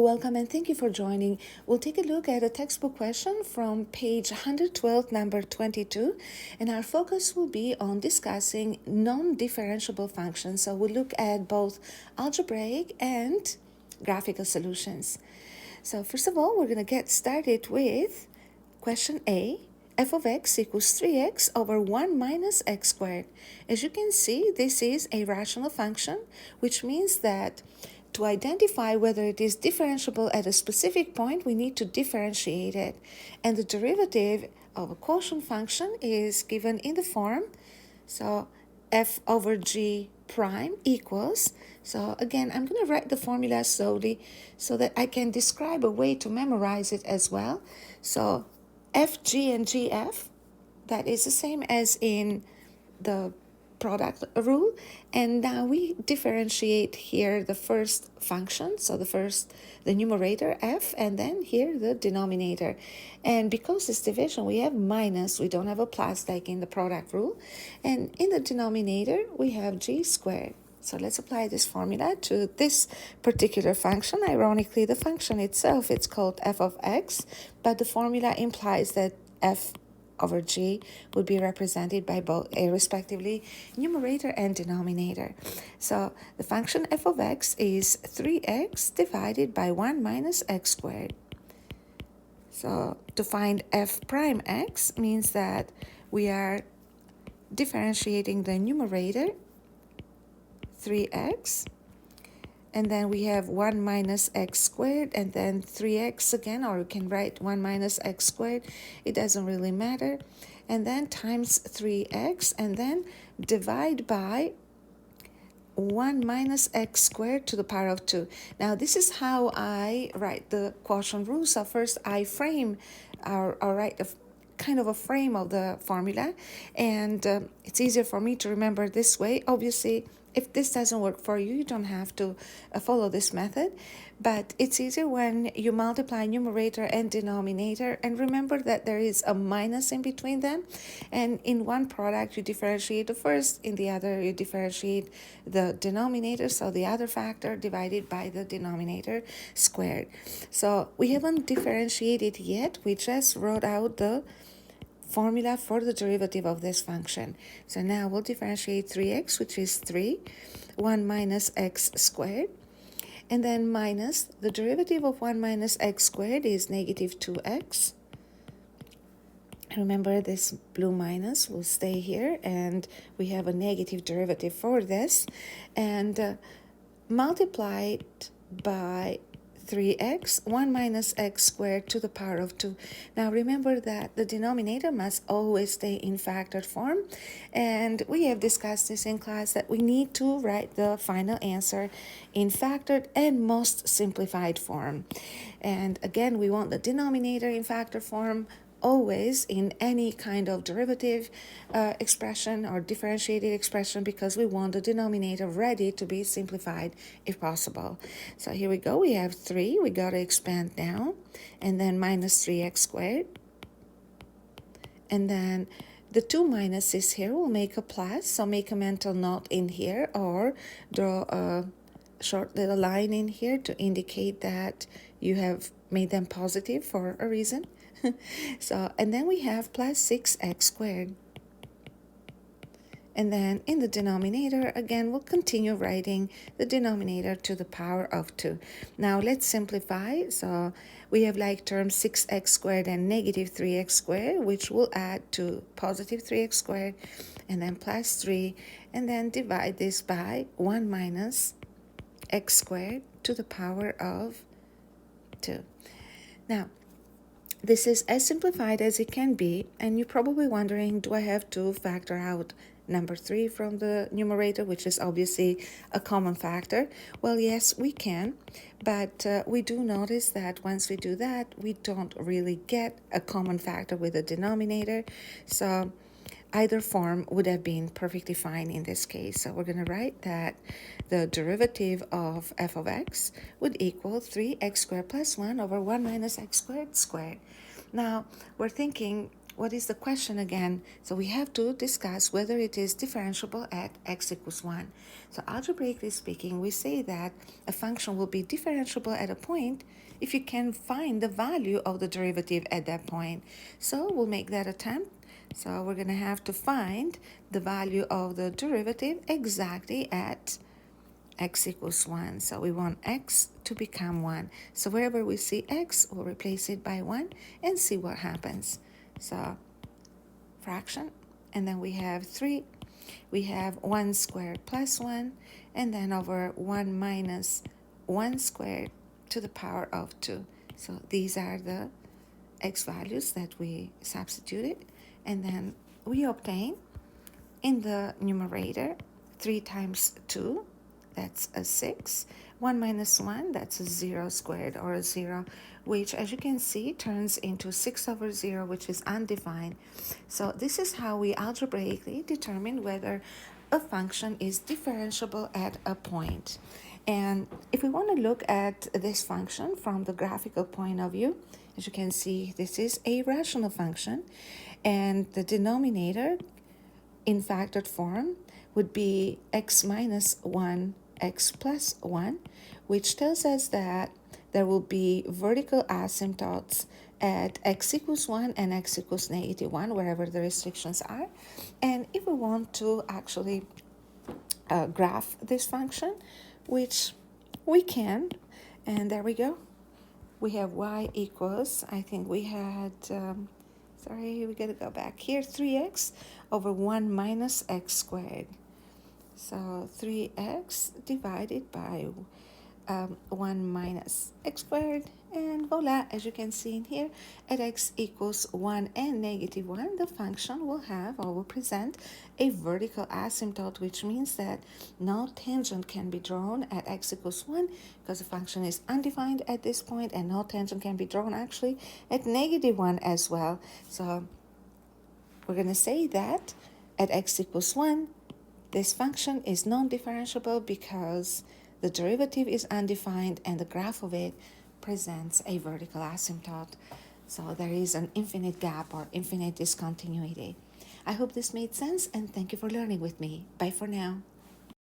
Welcome and thank you for joining. We'll take a look at a textbook question from page 112, number 22, and our focus will be on discussing non-differentiable functions. So we'll look at both algebraic and graphical solutions. So first of all, we're going to get started with question A. F of x equals 3x over 1 minus x squared. As you can see, this is a rational function, which means that to identify whether it is differentiable at a specific point, we need to differentiate it. And the derivative of a quotient function is given in the form, so f over g prime equals, so again, I'm going to write the formula slowly so that I can describe a way to memorize it as well. So fg and gf, that is the same as in the product rule, and now we differentiate here the first function, so the numerator f, and then here the denominator. And because it's division, we have minus, we don't have a plus like in the product rule, and in the denominator we have g squared. So let's apply this formula to this particular function. Ironically, the function itself, it's called f of x, but the formula implies that f over g would be represented by both a respectively numerator and denominator. So the function f of x is 3x divided by 1 minus x squared. So to find f prime x means that we are differentiating the numerator, 3x, and then we have 1 minus x squared, and then 3x again, or you can write 1 minus x squared, it doesn't really matter, and then times 3x, and then divide by 1 minus x squared to the power of 2. Now this is how I write the quotient rule. So first I frame, or write a kind of a frame of the formula, and it's easier for me to remember this way. Obviously, if this doesn't work for you, you don't have to follow this method, but it's easier when you multiply numerator and denominator, and remember that there is a minus in between them, and in one product you differentiate the first, in the other you differentiate the denominator, so the other factor divided by the denominator squared. So we haven't differentiated yet, we just wrote out the formula for the derivative of this function. So now we'll differentiate 3x, which is 3, 1 minus x squared, and then minus the derivative of 1 minus x squared is negative 2x. Remember, this blue minus will stay here, and we have a negative derivative for this, and multiplied by 3x, 1 minus x squared to the power of 2. Now remember that the denominator must always stay in factored form, and we have discussed this in class that we need to write the final answer in factored and most simplified form. And again, we want the denominator in factored form always in any kind of derivative expression or differentiated expression, because we want the denominator ready to be simplified if possible. So here we go, we have 3, we got to expand now, and then minus 3x squared, and then the 2 minuses here will make a plus, so make a mental note in here or draw a short little line in here to indicate that you have made them positive for a reason. So, and then we have plus 6x squared. And then in the denominator, again, we'll continue writing the denominator to the power of 2. Now let's simplify. So we have like terms 6x squared and negative 3x squared, which will add to positive 3x squared, and then plus 3, and then divide this by 1 minus x squared to the power of 2. Now, this is as simplified as it can be, and you're probably wondering, do I have to factor out number 3 from the numerator, which is obviously a common factor? Well, yes, we can, but we do notice that once we do that, we don't really get a common factor with the denominator, so either form would have been perfectly fine in this case. So we're going to write that the derivative of f of x would equal 3x squared plus 1 over 1 minus x squared squared. Now, we're thinking, what is the question again? So we have to discuss whether it is differentiable at x equals 1. So algebraically speaking, we say that a function will be differentiable at a point if you can find the value of the derivative at that point. So we'll make that attempt. So we're going to have to find the value of the derivative exactly at x equals 1. So we want x to become 1. So wherever we see x, we'll replace it by 1 and see what happens. So fraction, and then we have 3. We have 1 squared plus 1, and then over 1 minus 1 squared to the power of 2. So these are the x values that we substituted, and then we obtain in the numerator 3 times 2, that's a 6. 1 minus 1, that's a 0 squared, or a 0, which, as you can see, turns into 6 over 0, which is undefined. So this is how we algebraically determine whether a function is differentiable at a point. And if we want to look at this function from the graphical point of view, as you can see, this is a rational function, and the denominator in factored form would be x minus 1, x plus 1, which tells us that there will be vertical asymptotes at x equals 1 and x equals negative 1, wherever the restrictions are. And if we want to actually graph this function, which we can, and there we go. We have y equals, I think we had, sorry, we gotta go back here, 3x over 1 minus x squared. So 3x divided by 1 minus x squared, and voila, as you can see in here, at x equals 1 and negative 1, the function will have or will present a vertical asymptote, which means that no tangent can be drawn at x equals 1 because the function is undefined at this point, and no tangent can be drawn actually at negative 1 as well. So we're going to say that at x equals 1, this function is non-differentiable because the derivative is undefined and the graph of it presents a vertical asymptote. So there is an infinite gap or infinite discontinuity. I hope this made sense, and thank you for learning with me. Bye for now.